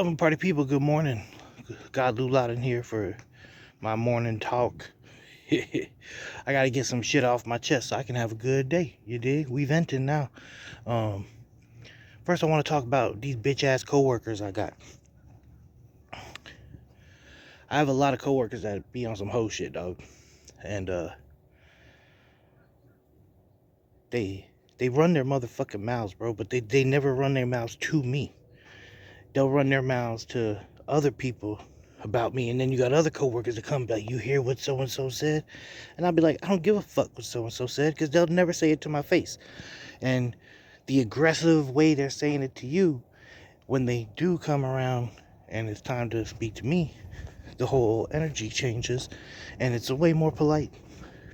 Party people, good morning. God Lou Loud in here for my morning talk. I gotta get some shit off my chest so I can have a good day. You dig? We venting now. Um, First I want to talk about these bitch ass coworkers I got. I have a lot of coworkers that be on some hoe shit, dog. And they run their motherfucking mouths, bro, but they never run their mouths to me. They'll run their mouths to other people about me, and then you got other coworkers that come like, you hear what so and so said? And I'll be like, I don't give a fuck what so and so said, because they'll never say it to my face. And the aggressive way they're saying it to you, when they do come around and it's time to speak to me, the whole energy changes, and it's a way more polite,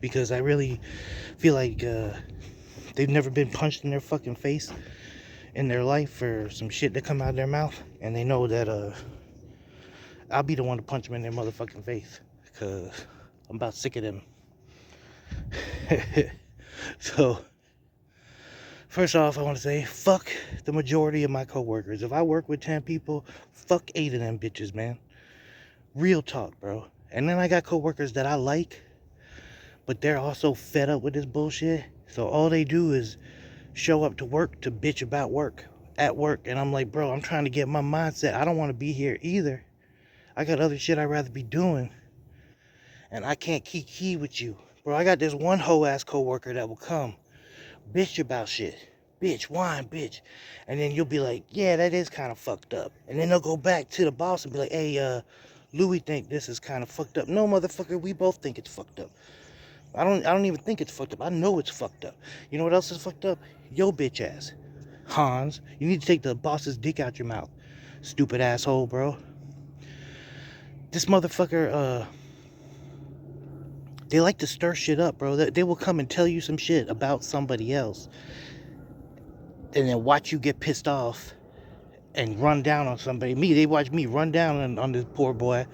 because I really feel like they've never been punched in their fucking face in their life for some shit that come out of their mouth, and they know that I'll be the one to punch them in their motherfucking face, because I'm about sick of them. So, first off, I want to say, fuck the majority of my coworkers. If I work with 10 people, fuck 8 of them bitches, man. Real talk, bro. And then I got coworkers that I like, but they're also fed up with this bullshit. So all they do is show up to work to bitch about work at work. And I'm like, bro, I'm trying to get my mindset. I don't want to be here either. I got other shit I'd rather be doing. And I can't key with you. Bro, I got this one hoe ass coworker that will come bitch about shit. Bitch, whine, bitch. And then you'll be like, yeah, that is kind of fucked up. And then they'll go back to the boss and be like, hey, Louis think this is kind of fucked up. No, motherfucker, we both think it's fucked up. I don't even think it's fucked up. I know it's fucked up. You know what else is fucked up? Yo bitch ass. Hans, you need to take the boss's dick out your mouth. Stupid asshole, bro. This motherfucker, they like to stir shit up, bro. They will come and tell you some shit about somebody else, and then watch you get pissed off and run down on somebody. They watch me run down on this poor boy.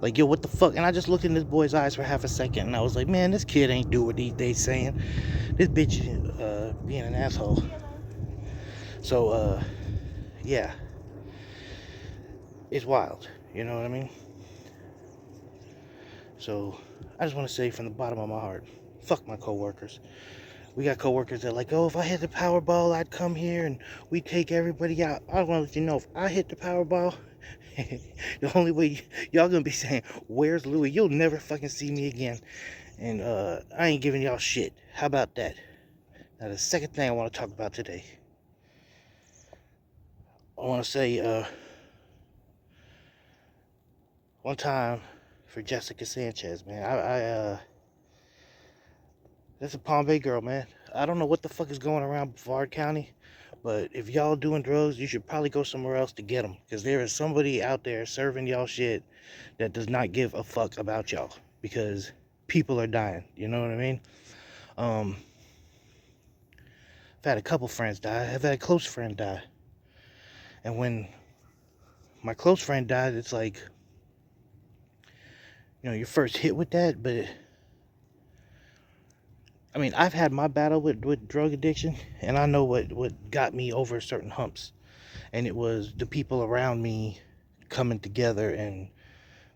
Like, yo, what the fuck? And I just looked in this boy's eyes for half a second, and I was like, man, this kid ain't do what they saying. This bitch being an asshole. So, yeah. It's wild. You know what I mean? So, I just want to say from the bottom of my heart, fuck my coworkers. We got coworkers that are like, oh, if I hit the Powerball, I'd come here and we take everybody out. I want to let you know, if I hit the Powerball, the only way y'all gonna be saying, where's Louis? You'll never fucking see me again. And I ain't giving y'all shit. How about that? Now, the second thing I want to talk about today, I want to say, one time for Jessica Sanchez, man. That's a Palm Bay girl, man. I don't know what the fuck is going around Brevard County, but if y'all doing drugs, you should probably go somewhere else to get them, because there is somebody out there serving y'all shit that does not give a fuck about y'all, because people are dying. You know what I mean? I've had a couple friends die. I've had a close friend die. And when my close friend died, it's like, you know, you're first hit with that, but I mean, I've had my battle with drug addiction, and I know what got me over certain humps. And it was the people around me coming together and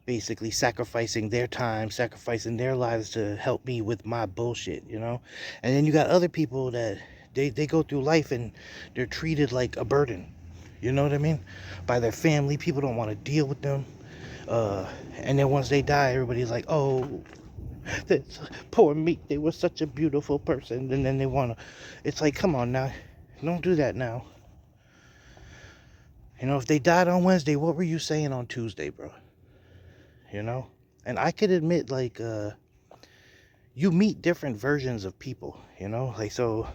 basically sacrificing their time, sacrificing their lives to help me with my bullshit, you know? And then you got other people that they go through life and they're treated like a burden, you know what I mean? By their family. People don't want to deal with them. And then once they die, everybody's like, oh, that's poor Meek, they were such a beautiful person. And then they want to, it's like, come on now, don't do that now. You know, if they died on Wednesday, what were you saying on Tuesday, bro? You know? And I could admit, like, you meet different versions of people, you know? Like, so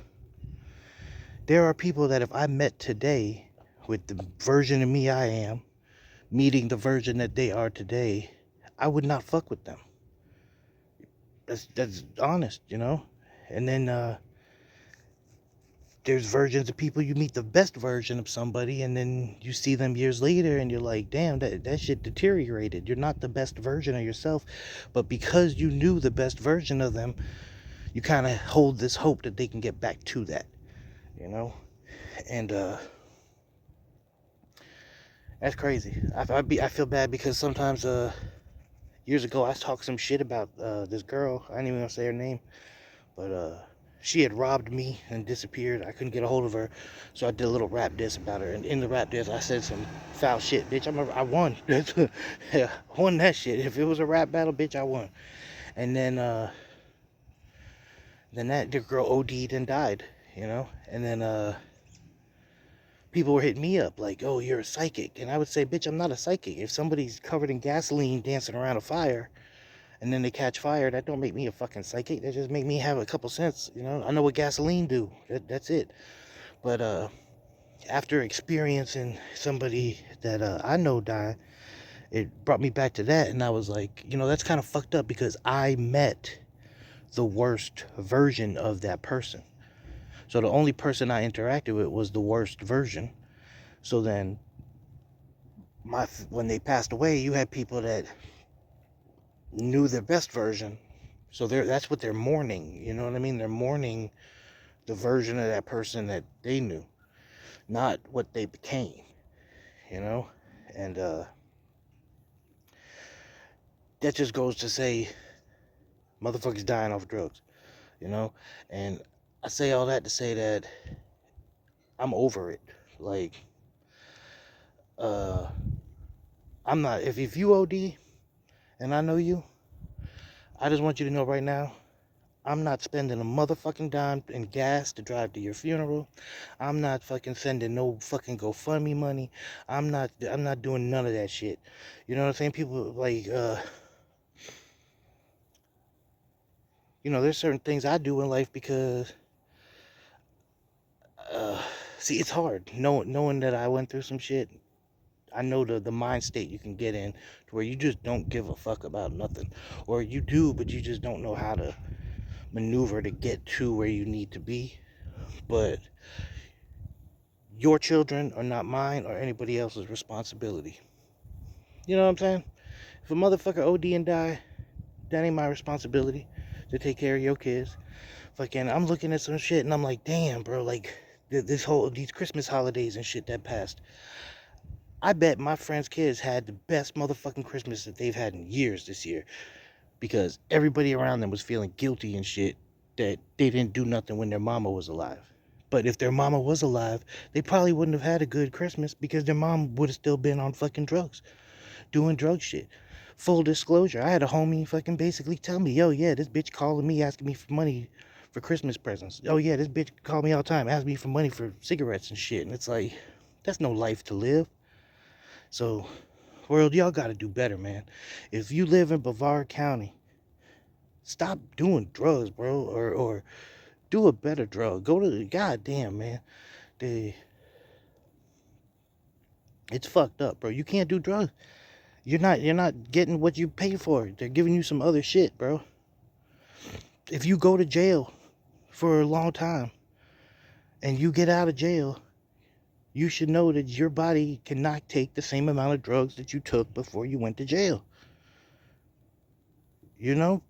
there are people that if I met today with the version of me I am, meeting the version that they are today, I would not fuck with them. That's honest, you know? And then there's versions of people, you meet the best version of somebody, and then you see them years later and you're like, damn, that shit deteriorated. You're not the best version of yourself. But because you knew the best version of them, you kind of hold this hope that they can get back to that, you know? And That's crazy. I feel bad because sometimes years ago I talked some shit about this girl. I ain't even gonna say her name, but she had robbed me and disappeared. I couldn't get a hold of her, so I did a little rap diss about her. And in the rap diss, I said some foul shit, bitch. I won. Yeah, I won that shit. If it was a rap battle, bitch, I won. And then that the girl OD'd and died, you know. And then people were hitting me up like, "Oh, you're a psychic," and I would say, "Bitch, I'm not a psychic. If somebody's covered in gasoline dancing around a fire, and then they catch fire, that don't make me a fucking psychic. That just make me have a couple cents, you know. I know what gasoline do. That's it." But after experiencing somebody that I know die, it brought me back to that, and I was like, you know, that's kind of fucked up because I met the worst version of that person. So the only person I interacted with was the worst version. So then, when they passed away, you had people that knew their best version. So that's what they're mourning. You know what I mean? They're mourning the version of that person that they knew, not what they became. You know, and that just goes to say, motherfuckers dying off drugs. You know, and I say all that to say that I'm over it. Like, uh, I'm not. If you OD and I know you, I just want you to know right now, I'm not spending a motherfucking dime in gas to drive to your funeral. I'm not fucking sending no fucking GoFundMe money. I'm not doing none of that shit. You know what I'm saying? People like you know, there's certain things I do in life because uh see, it's hard knowing that I went through some shit. I know the mind state you can get in to where you just don't give a fuck about nothing. Or you do, but you just don't know how to maneuver to get to where you need to be. But your children are not mine or anybody else's responsibility. You know what I'm saying? If a motherfucker OD and die, that ain't my responsibility to take care of your kids. Fucking, I'm looking at some shit and I'm like, damn, bro, like these Christmas holidays and shit that passed. I bet my friends' kids had the best motherfucking Christmas that they've had in years this year because everybody around them was feeling guilty and shit that they didn't do nothing when their mama was alive. But if their mama was alive, they probably wouldn't have had a good Christmas because their mom would have still been on fucking drugs, doing drug shit. Full disclosure, I had a homie fucking basically tell me, yo, yeah, this bitch calling me asking me for money for Christmas presents. Oh yeah, this bitch called me all the time, asking me for money for cigarettes and shit. And it's like, that's no life to live. So, world, y'all gotta do better, man. If you live in Brevard County, stop doing drugs, bro, or do a better drug. Go to the goddamn, man. The It's fucked up, bro. You can't do drugs. You're not getting what you pay for. They're giving you some other shit, bro. If you go to jail for a long time and you get out of jail, you should know that your body cannot take the same amount of drugs that you took before you went to jail. You know?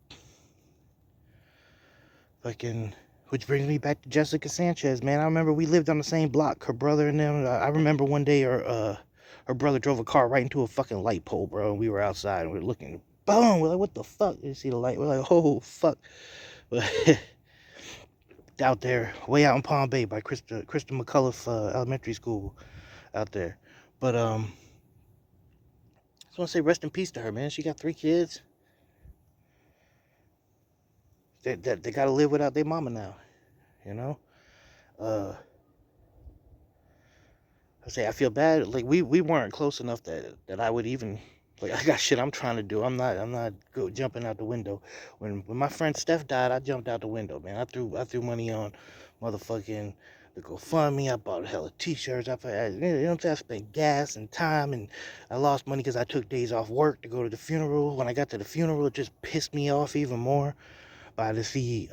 Fucking, which brings me back to Jessica Sanchez, man. I remember we lived on the same block. Her brother and them. I remember one day her brother drove a car right into a fucking light pole, bro. And we were outside and we were looking. Boom! We're like, what the fuck? You see the light? We're like, oh fuck. But out there, way out in Palm Bay by Krista McCullough Elementary School, out there. But I just want to say rest in peace to her, man. She got 3 kids. They got to live without their mama now, you know. I feel bad. Like we weren't close enough that I would even, like, I got shit I'm trying to do. I'm not jumping out the window. When my friend Steph died, I jumped out the window, man. I threw money on motherfucking the GoFundMe. I bought a hell of t-shirts. You know what I'm saying? I spent gas and time, and I lost money because I took days off work to go to the funeral. When I got to the funeral, it just pissed me off even more by to see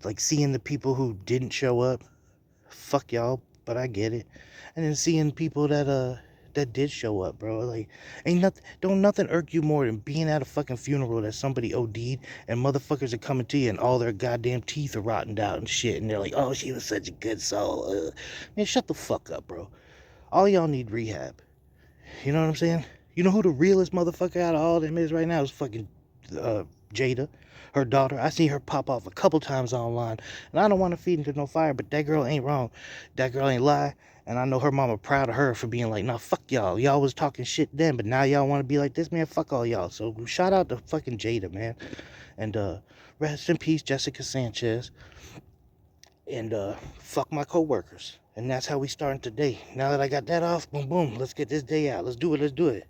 like seeing the people who didn't show up. Fuck y'all, but I get it. And then seeing people that did show up, bro. Like, don't nothing irk you more than being at a fucking funeral that somebody OD'd and motherfuckers are coming to you and all their goddamn teeth are rotting out and shit, and they're like, oh, she was such a good soul. Man, shut the fuck up, bro. All y'all need rehab. You know what I'm saying? You know who the realest motherfucker out of all them is right now is fucking Jada, her daughter. I see her pop off a couple times online, and I don't want to feed into no fire, but that girl ain't wrong. That girl ain't lie, and I know her mama proud of her for being like, nah, fuck y'all. Y'all was talking shit then, but now y'all want to be like this, man. Fuck all y'all. So shout out to fucking Jada, man, and rest in peace, Jessica Sanchez, and fuck my coworkers. And that's how we starting today. Now that I got that off, boom, boom, let's get this day out. Let's do it.